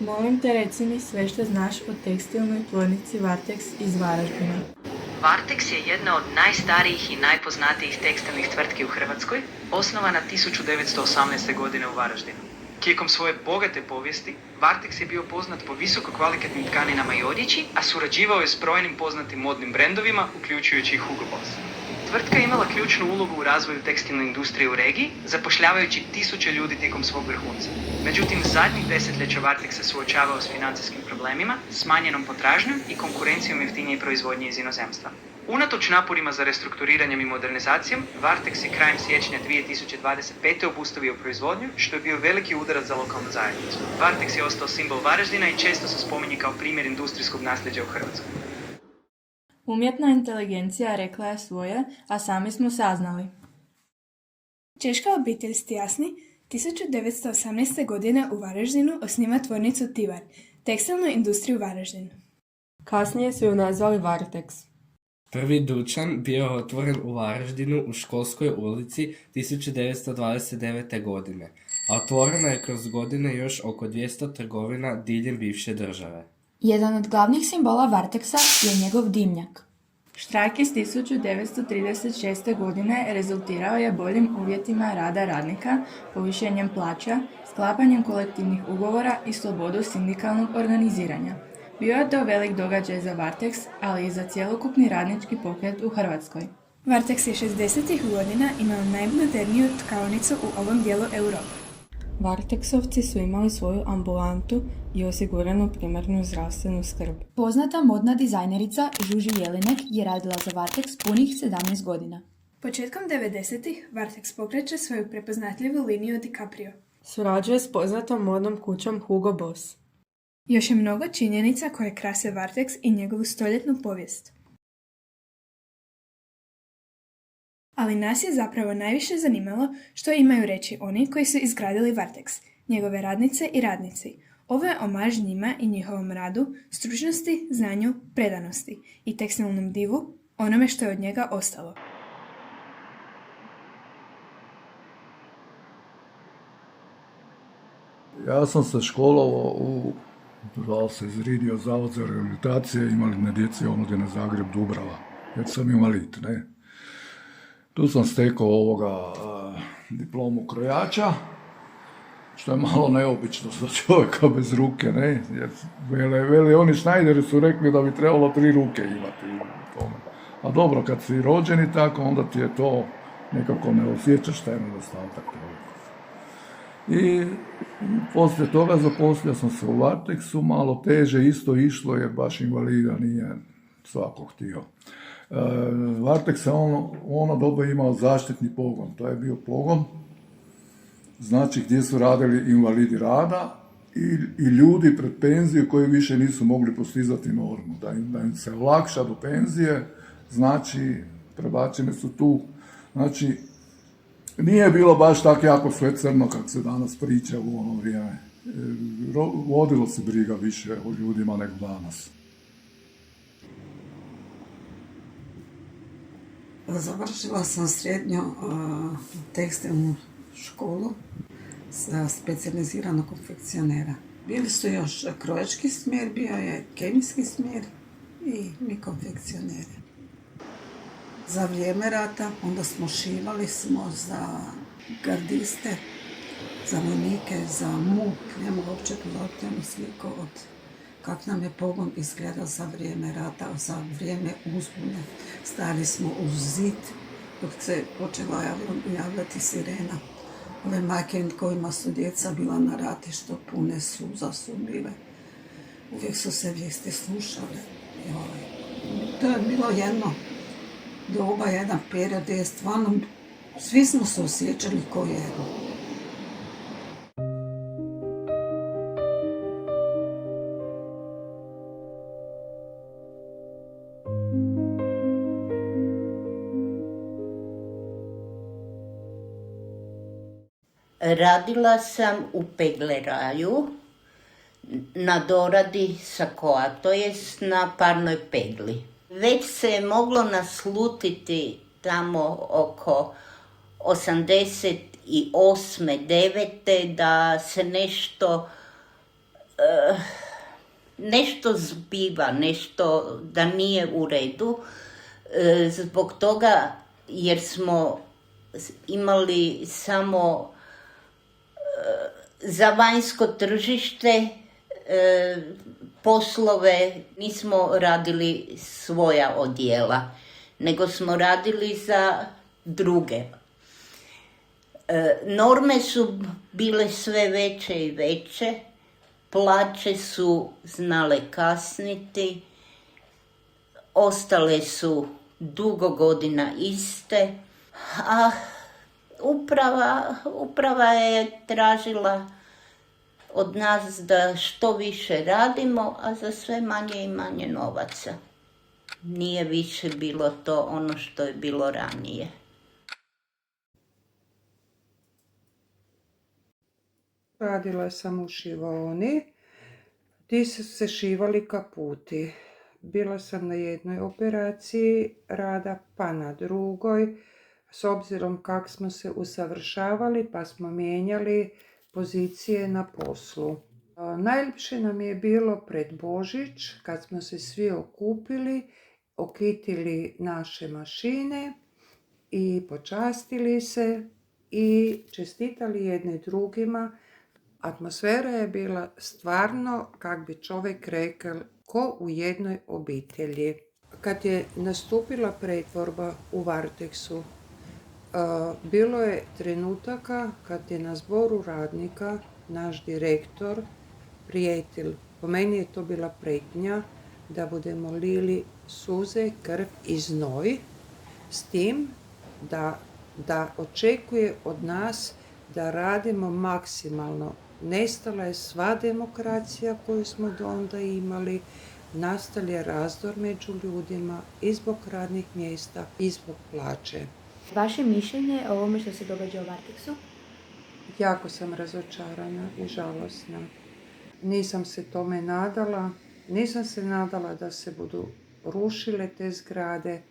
Molim te, reci mi sve što znaš o tekstilnoj tvornici Varteks iz Varaždina. Varteks je jedna od najstarijih i najpoznatijih tekstilnih tvrtki u Hrvatskoj, osnovana 1918. godine u Varaždinu. Tijekom svoje bogate povijesti, Varteks je bio poznat po visoko kvalitetnim tkaninama i odjeći, a surađivao je s brojnim poznatim modnim brendovima, uključujući i Hugo Boss. Tvrtka je imala ključnu ulogu u razvoju tekstilne industrije u regiji, zapošljavajući tisuće ljudi tijekom svog vrhunca. Međutim, zadnjih desetljeća Varteks se suočavao s financijskim problemima, smanjenom potražnjom i konkurencijom jeftinije proizvodnje iz inozemstva. Unatoč naporima za restrukturiranjem i modernizacijom, Varteks je krajem siječnja 2025. obustavio proizvodnju, što je bio veliki udarac za lokalnu zajednicu. Varteks je ostao simbol Varaždina i često se spominje kao primjer industrijskog nasljeđa u Hrvatskoj. Umjetna inteligencija rekla je svoje, a sami smo saznali. Češka obitelj Stjasni 1918. godine u Varaždinu osniva tvornicu Tivar, tekstilnu industriju Varaždinu. Kasnije su ju nazvali Varteks. Prvi dućan bio je otvoren u Varaždinu u Školskoj ulici 1929. godine, a otvoreno je kroz godine još oko 200 trgovina diljem bivše države. Jedan od glavnih simbola Varteksa je njegov dimnjak. Štrajk iz 1936. godine rezultirao je boljim uvjetima rada radnika, povišenjem plaća, sklapanjem kolektivnih ugovora i slobodu sindikalnog organiziranja. Bio je to velik događaj za Varteks, ali i za cjelokupni radnički pokret u Hrvatskoj. Varteks je 60. godina imao najmoderniju tkaonicu u ovom dijelu Europe. Varteksovci su imali svoju ambulantu i osiguranu primarnu zdravstvenu skrb. Poznata modna dizajnerica Žuži Jelinek je radila za Varteks punih 17 godina. Početkom 90-ih Varteks pokreće svoju prepoznatljivu liniju DiCaprio. Surađuje s poznatom modnom kućom Hugo Boss. Još je mnogo činjenica koje krase Varteks i njegovu stoljetnu povijest. Ali nas je zapravo najviše zanimalo što imaju reći oni koji su izgradili Varteks, njegove radnice i radnici. Ovo je omaž njima i njihovom radu, stručnosti, znanju, predanosti i tekstilnom divu, onome što je od njega ostalo. Ja sam se školovao zvao se Zridio zavod za rehabilitacije, invalidne djece omladine Zagreb Dubrava, jer sam invalid, ne. Tu sam stekao diplomu krojača, što je malo neobično za čovjeka bez ruke, ne, jer veli oni Šnajderi su rekli da bi trebalo 3 ruke imati u tome. A dobro, kad si rođeni tako, onda ti je to nekako ne osjećaš taj nedostatak toga. I poslije toga zaposlio sam se u Varteksu, malo teže isto išlo jer baš invalida nije svako htio. Varteks je u ono doba imao zaštitni pogon, to je bio pogon, znači gdje su radili invalidi rada i ljudi pred penziju koji više nisu mogli postizati normu, da im se olakša do penzije, znači prebačeni su tu, znači nije bilo baš tako jako sve crno kako se danas priča u ono vrijeme. Vodilo se briga više o ljudima nego danas. Završila sam srednju tekstilnu školu za specijaliziranog konfekcionera. Bili su još krojački smjer, bio je kemijski smjer i mi konfekcioneri. Za vrijeme rata onda smo šivali za gardiste, za vojnike, za MUP. Ne mogu uopće pilotnu sliku od kako nam je pogon izgledao za vrijeme rata, za vrijeme uzbune. Stali smo uz zid dok se počela javljati sirena. Ove majke kojima su djeca bila na ratištu, pune suza su bile. Uvijek su se vijesti slušale. To je bilo jedno doba, jedan period gdje je stvarno, svi smo se osjećali ko je. Radila sam u pegleraju na doradi sakoa, to jest na parnoj pegli. Već se je moglo naslutiti tamo oko 88. 9. da se nešto nešto zbiva, nešto da nije u redu, zbog toga jer smo imali samo za vanjsko tržište poslove, nismo radili svoja odjela, nego smo radili za druge. Norme su bile sve veće i veće, plaće su znale kasniti, ostale su dugo godina iste, a uprava je tražila od nas da što više radimo, a za sve manje i manje novaca. Nije više bilo to ono što je bilo ranije. Radila sam u šivaoni, ti su se šivali kaputi. Bila sam na jednoj operaciji rada, pa na drugoj, s obzirom kako smo se usavršavali, pa smo mijenjali pozicije na poslu. Najljepše nam je bilo pred Božić, kad smo se svi okupili, okitili naše mašine i počastili se i čestitali jedne drugima. Atmosfera je bila stvarno, kak bi čovjek rekao, ko u jednoj obitelji. Kad je nastupila pretvorba u Varteksu, bilo je trenutaka kad je na zboru radnika naš direktor prijetil. Po meni je to bila prijetnja da budemo lili suze, krv i znoj, s tim da očekuje od nas da radimo maksimalno. Nestala je sva demokracija koju smo do onda imali, nastal je razdor među ljudima i zbog radnih mjesta i zbog plaće. Vaše mišljenje o ovome što se događa u Varteksu? Jako sam razočarana i žalosna. Nisam se tome nadala, nisam se nadala da se budu rušile te zgrade,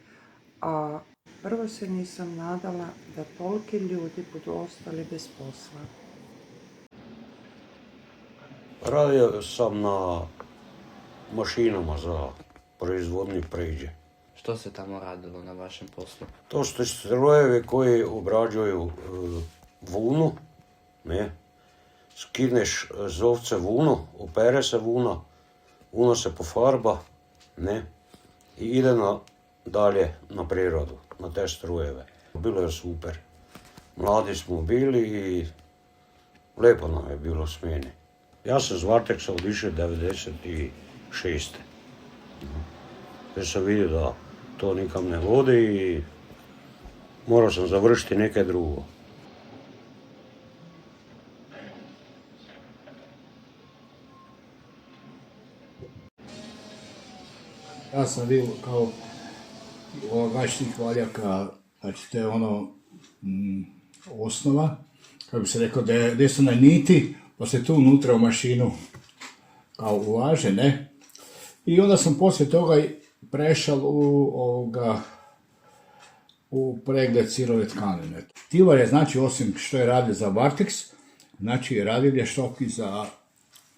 a prvo se nisam nadala da toliki ljudi budu ostali bez posla. Radio sam na mašinama za proizvodnju pređe. Što se tamo radilo na vašem poslu? To su strojevi koji obrađuju vunu, ne? Skineš z ovce vunu, opere se vuna se pofarba, ne? I ide dalje na prirodu, na te strojeve. Bilo je super. Mladi smo bili i lijepo nam je bilo s meni. Ja sam z Varteksa odišao 96. Jer sam vidio da to nikam ne vodi i morao sam završiti neke drugo. Ja sam bio kao vaših valjaka, znači to je osnova, kako bi se rekao, gdje su na niti, pa se tu unutra u mašinu kao ulaže, ne? I onda sam poslije toga prešao u pregled sirove tkanine. Tivar je, znači, osim što je radio za Varteks, znači radio je štok i za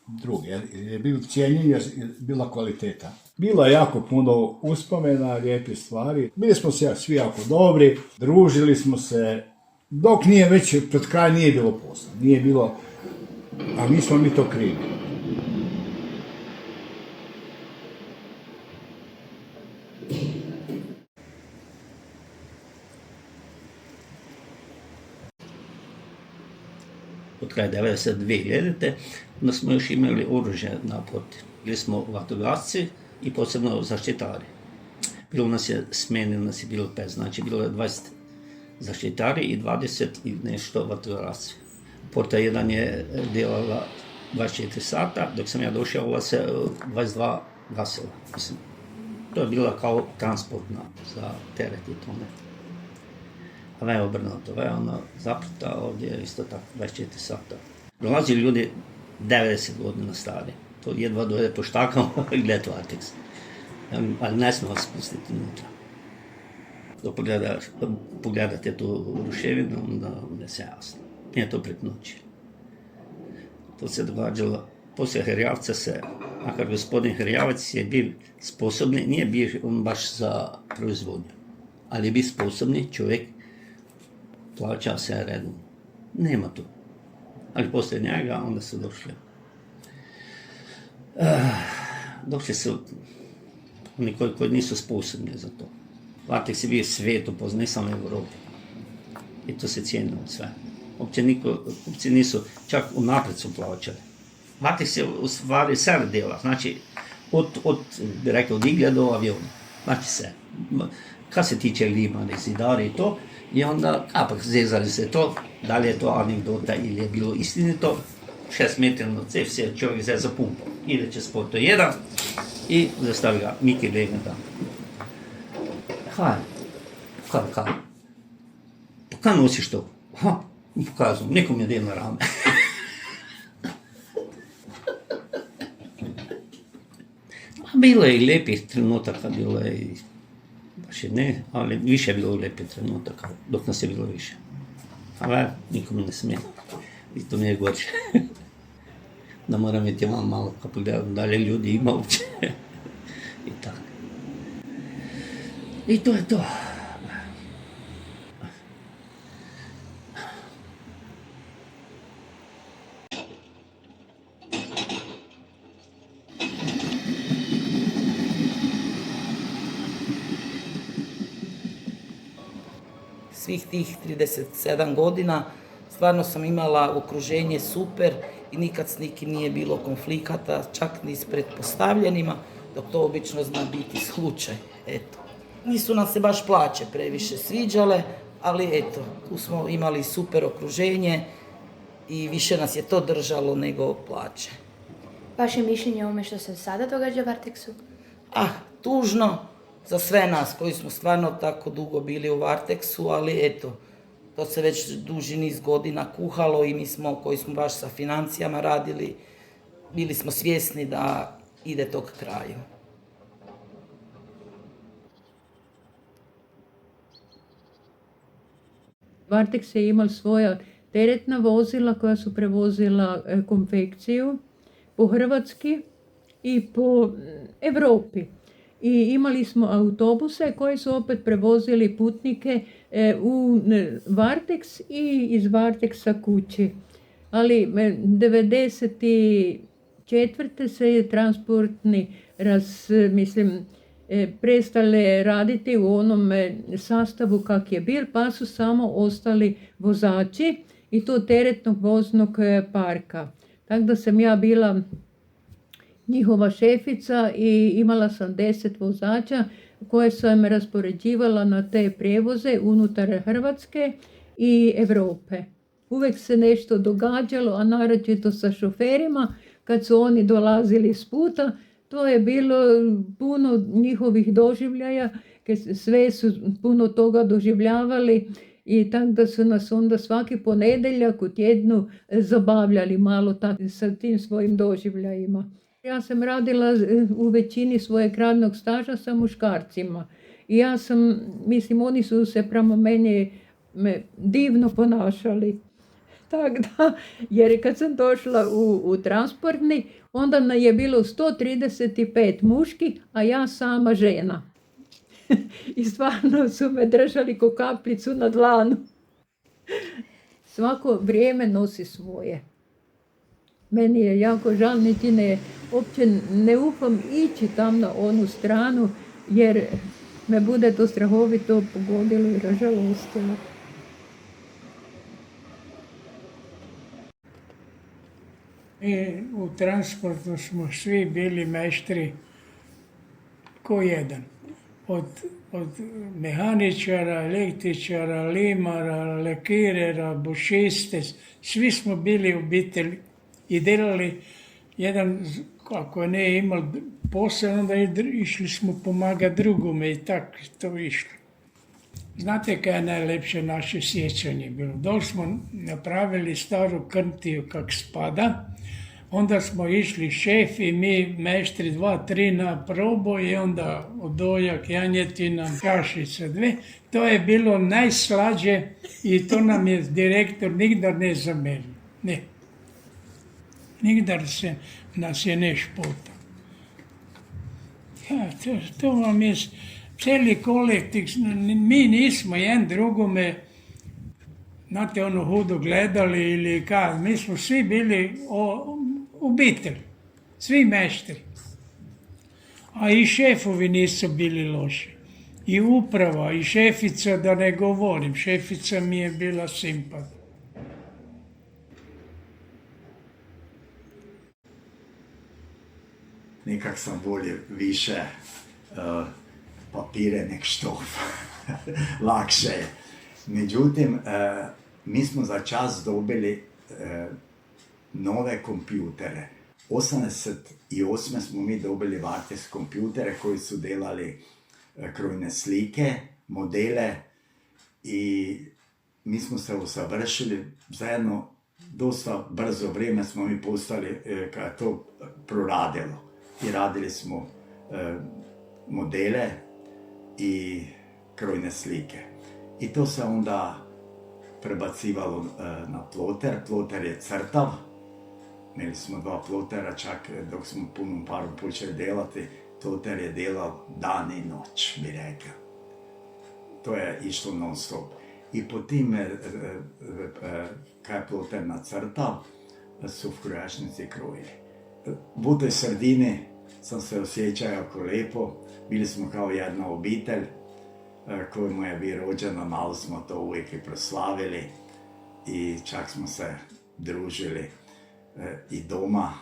druge, jer je bio cijenjen, jer je bila kvaliteta. Bilo je jako puno uspomena, lijepe stvari. Bili smo svi jako dobri, družili smo se, dok nije već, pred kraj nije bilo posla. Nije bilo, a nismo mi to krivi. Od kraja 1992. onda smo još imali oružje naproti. Bili smo vatrogasci i posebno zaštitari. Bilo nas je smenilo, nas je bilo 5, znači bilo je 20 zaštitari i 20 i nešto vatrogasci. Porta 1 je djelala 24 sata, dok sam ja došao ova se 22 gasila. Mislim, to je bila kao transportna za teret i tome. A ne obrnuto, ona zaprta ovdje je isto tako 24 sata. Dolazi ljudi 90 godina stari. To jedva dojde po štakama i gleda Varteks. Ali ne smije vas spustiti unutra. Dok pogledate tu ruševinu, onda je se jasno. Nije to prek noći. To se događalo poslije Hrjavca se, makar gospodin Hrjavac je bio sposobni, nije bio on baš za proizvodnju, ali je bio sposobni čovjek, plaća se redno. Nema tu. Ali poslije njega onda su došli su oni koji nisu sposobni za to. Varteks je bio svijetu poznat, ne samo u Europi. I to se cijenilo sve. Uopće nisu, čak unaprijed su plaćali. Varteks je u stvari sve djela, znači bi rekao, od iglja do aviona. Znači sve. Kad se tiče limane, zidare i to, i onda, zezali se to, da li je to anegdota ili je bilo istinito, 6 metrno cev se čovjek zeza pumpom. Ide će spod to jedan i zastavi ga, Miki legne tamo. Kaj? Pa kaj nosiš to? Pokazujem, nekom je del na rame. Bilo je i lijepih trenutaka, bilo je i baš je ne, ali više je bilo lijepih trenutaka, dok nas je bilo više. Ali nikom ne smije, i to mi je gorče. Da moram biti malo kako pogledam dalje ljudi ima uopće. I tako. I to je to. Svih tih 37 godina stvarno sam imala okruženje super i nikad s nikim nije bilo konflikata, čak ni s pretpostavljenima, dok to obično zna biti slučaj. Eto. Nisu nam se baš plaće previše sviđale, ali eto, tu smo imali super okruženje i više nas je to držalo nego plaće. Vaše mišljenje o ovome što se sada događa u Varteksu? Tužno za sve nas koji smo stvarno tako dugo bili u Varteksu, ali eto, to se već duži niz godina kuhalo i mi smo, koji smo baš sa financijama radili, bili smo svjesni da ide to k kraju. Varteks je imao svoja teretna vozila koja su prevozila konfekciju po Hrvatski i po Europi. I imali smo autobuse koji su opet prevozili putnike u Varteks i iz Varteksa kući. Ali 1994. se je transportni prestale raditi u onom sastavu kak je bil, pa su samo ostali vozači i to teretnog voznog parka. Tako da sam ja bila njihova šefica i imala sam 10 vozača koje sam raspoređivala na te prijevoze unutar Hrvatske i Europe. Uvijek se nešto događalo, a naročito sa šoferima, kad su oni dolazili s puta, to je bilo puno njihovih doživljaja, sve su puno toga doživljavali i tako da su nas onda svaki ponedjeljak u tjednu zabavljali malo sa tim svojim doživljajima. Ja sam radila u većini svojeg radnog staža sa muškarcima i oni su se prema meni divno ponašali. Tako da, jer kad sam došla u transportni, onda je bilo 135 muški, a ja sama žena. I stvarno su me držali ko kapljicu na dlanu. Svako vrijeme nosi svoje. Meni je jako žal, niti uopće ne ufam ići tam na onu stranu, jer me bude to strahovito pogodilo i ražalostilo. Mi u transportu smo svi bili meštri ko jedan. Od mehaničara, električara, limara, lekirera, bušiste, svi smo bili obitelji i delali jedan, ako ne imali posao, onda išli smo pomagati drugome i tako to išlo. Znate kaj je najlepše naše sjećanje bilo? Dol smo napravili staru krntiju kak spada, onda smo išli šef i mi meštri 2-3 na probu i onda odojak, janjetina, kašica 2. To je bilo najslađe i to nam je direktor nigdar ne zamerio. Ne. Nigdar se, nas je neš puta. Ja, to vam je cijeli kolektiv, mi nismo jedan drugome, znate, ono hudo gledali ili kad, mi smo svi bili obitelj, svi meštri. A i šefovi nisu bili loši. I uprava, i šefica, da ne govorim, šefica mi je bila simpat. Nekak sam volio više papire nek što lakše je. Međutim, mi smo za čas dobili nove kompjutere. 88. smo mi dobili Vartex kompjutere koji su delali krojne slike, modele i mi smo se usavršili. Zajedno dosta brzo vrijeme smo mi postali kada je to proradilo. I radili smo modele i krojne slike. I to se onda prebacivalo na ploter. Ploter je crtav. Imeli smo 2 plotera, čak dok smo punom parom počeli delati, ploter je delal dan i noć, bi rekao. To je išlo non stop. I po tim, kaj je ploter nacrtav, su v krojačnici krojili. U toj sredini sam se osjećao jako lijepo. Bili smo kao jedna obitelj kojemu je bio rođena, malo smo to uvijek i proslavili i čak smo se družili i doma.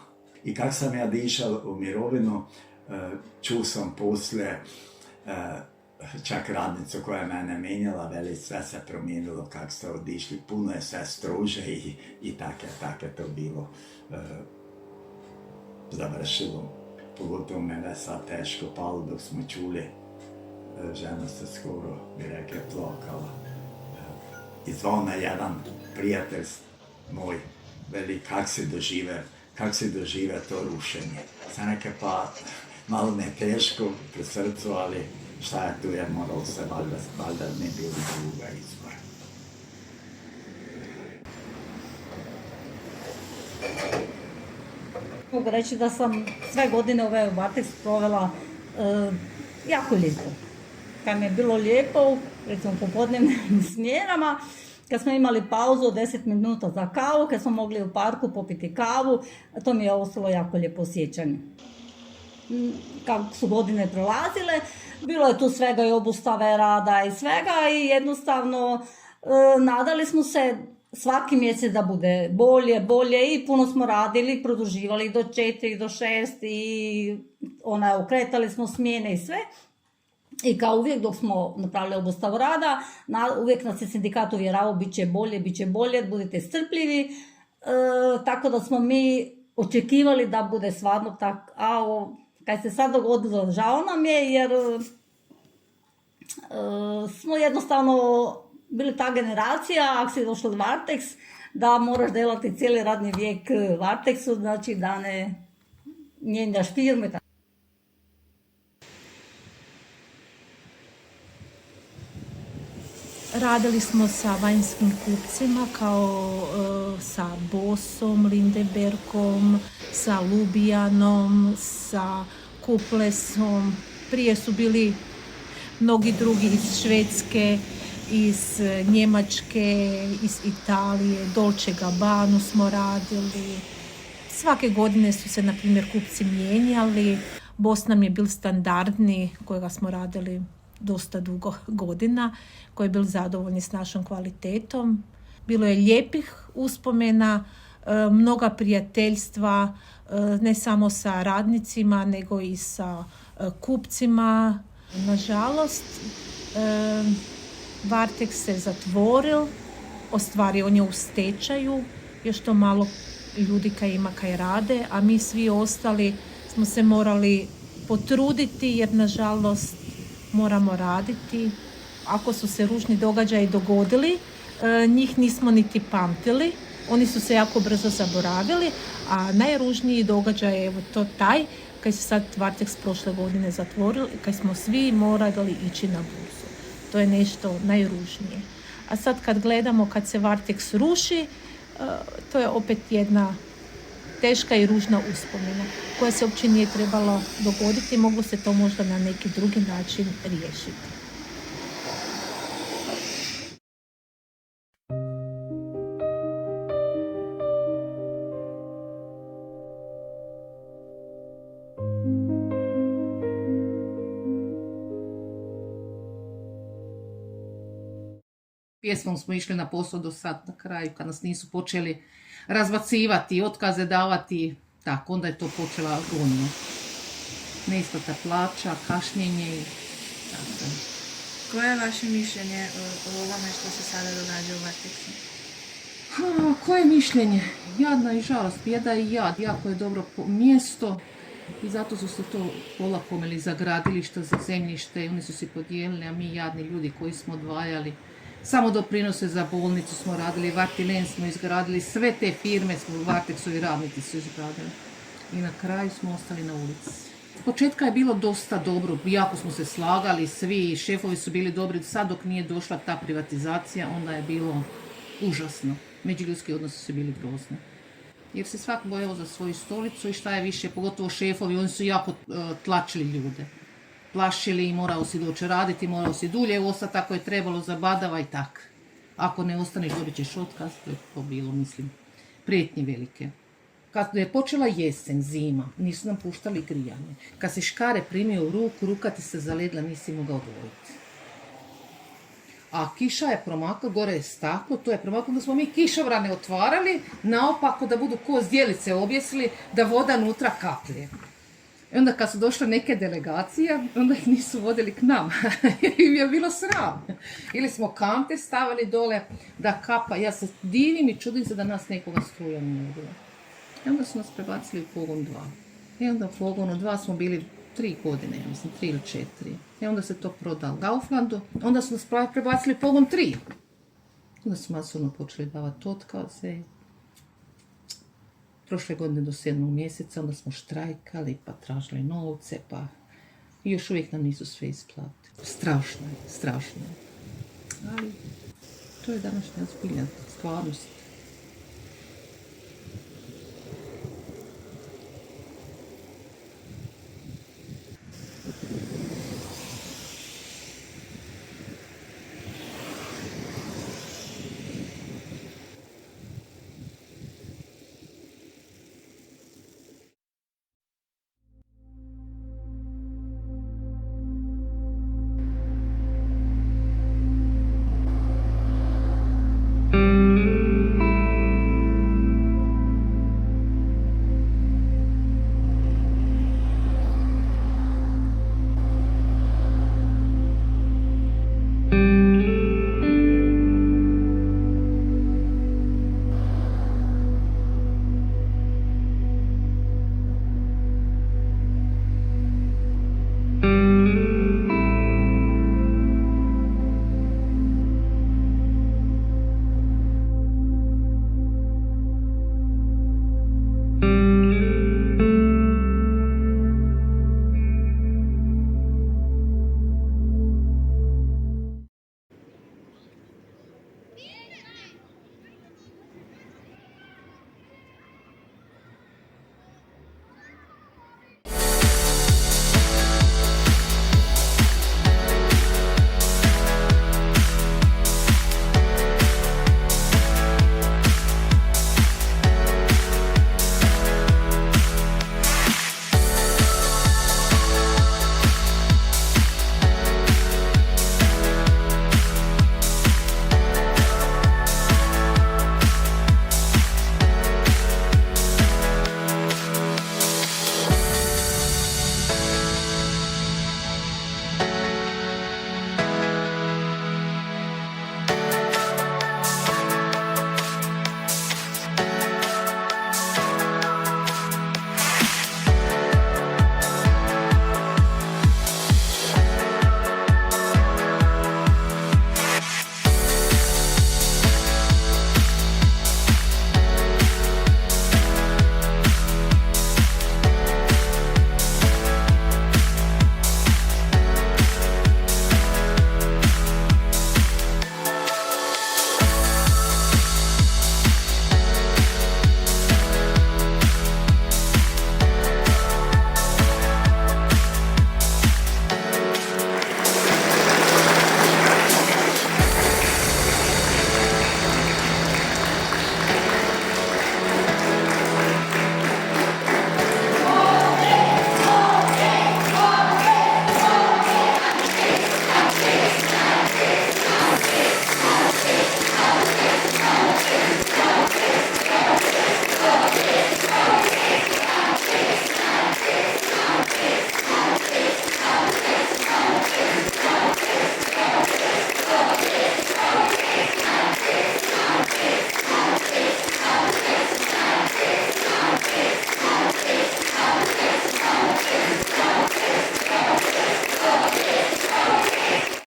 I kak sam ja dišao u mirovinu, čuo sam poslije čak radnicu koja je mene menjala, veli sve se promijenilo kak ste odišli, puno je sve strože i tako je to bilo završilo. Pogotovo mene je sad teško palo dok smo čuli, žena se skoro, bi rekla, plakala. I zvao na jedan prijatelj moj, veli, kak si dožive to rušenje. Sam rekao, pa malo ne teško pri srcu, ali šta je tu, jer moralo se valjda ne bilo druga izbora. Mogu reći da sam sve godine ove Vartex provela jako lijepo. Kad mi je bilo lijepo, recimo po popodnevnim smjerama, kad smo imali pauzu od 10 minuta za kavu, kad smo mogli u parku popiti kavu, to mi je ostalo jako lijepo sjećanje. Kako su godine prolazile, bilo je tu svega i obustave rada i svega i jednostavno nadali smo se svaki mjesec da bude bolje i puno smo radili, produživali do 4, do 6 i okretali smo smjene i sve. I kao uvijek dok smo napravili obustavu rada, uvijek nas je sindikat uvjeravao bit će bolje, budite strpljivi. Tako da smo mi očekivali da bude stvarno tako, a kad se sad dogodilo, žao nam je jer smo jednostavno bili ta generacija, ako si došla od Vartex, da moraš delati cijeli radni vijek Vartexu, znači da ne mijenjaš firme. Radili smo sa vanjskim kupcima kao sa Bosom, Lindebergom, sa Lubijanom, sa Kuplesom. Prije su bili mnogi drugi iz Švedske, iz Njemačke, iz Italije, Dolce Gabbanu smo radili. Svake godine su se, na primjer, kupci mijenjali. Bos nam je bil standardni, kojega smo radili dosta dugo godina, koji je bil zadovoljni s našom kvalitetom. Bilo je lijepih uspomena, mnoga prijateljstva, ne samo sa radnicima, nego i sa kupcima. Nažalost, Vartex se zatvoril, ostvari on je u stečaju, još to malo ljudi kaj ima kaj rade, a mi svi ostali smo se morali potruditi jer nažalost moramo raditi. Ako su se ružni događaji dogodili, njih nismo niti pamtili, oni su se jako brzo zaboravili, a najružniji događaj je to taj kad se sad Vartex prošle godine zatvorili, kad smo svi morali ići na burzu. To je nešto najružnije. A sad kad gledamo kad se Vartex ruši, to je opet jedna teška i ružna uspomena koja se uopće nije trebalo dogoditi, moglo se to možda na neki drugi način riješiti. Pjesmom smo išli na posao do sad na kraju, kad nas nisu počeli razbacivati, otkaze davati, tako, onda je to počela agonija. Neisplata plaća, kašnjenje i tako. Koje je vaše mišljenje o ovome što se sada događa u Varteksu? Koje mišljenje? Jadna i žalost, bijeda i jad, jako je dobro mjesto i zato su se to polakomili za gradilišta, za zemljište i oni su se podijelili, a mi jadni ljudi koji smo odvajali. Samo doprinose za bolnicu smo radili, Vartilen smo izgradili, sve te firme smo u Varteksu i radnici su izgradili. I na kraju smo ostali na ulici. S početka je bilo dosta dobro, jako smo se slagali, svi šefovi su bili dobri, sad dok nije došla ta privatizacija, onda je bilo užasno. Međuljudski odnosi su bili grozni. Jer se svak bojao za svoju stolicu i šta je više, pogotovo šefovi, oni su jako tlačili ljude. Plašili i morao si doći raditi, morao si dulje ostati ako je trebalo zabadava i tak. Ako ne ostaneš dobit ćeš otkaz, to je to bilo, mislim, prijetnje velike. Kad je počela jesen, zima, nisu nam puštali grijanje. Kad se škare primio u ruku, ruka ti se zaledla, nisi mogao odvojiti. A kiša je promakla, gore je staklo, to je promaklo da smo mi kišobrane otvarali, naopako da budu ko zdjelice objesili, da voda nutra kaplje. I onda kad su došle neke delegacije, onda ih nisu vodili k nama, jer im je bilo sram. Ili smo kante stavili dole da kapa, ja se divim i čudim se da nas nekoga struja nije bilo. I onda su nas prebacili u pogon 2. I onda u pogonu 2 smo bili 3 godine, ja mislim 3 ili 4. I onda se to prodalo Kauflandu, onda su nas prebacili u pogon 3. Onda su masovno počeli davati otkaze. Prošle godine do 7. mjeseca, onda smo štrajkali, pa tražili novce, pa i još uvijek nam nisu sve isplatili. Strašno je, strašno je. Ali to je današnja zbilja stvarnost.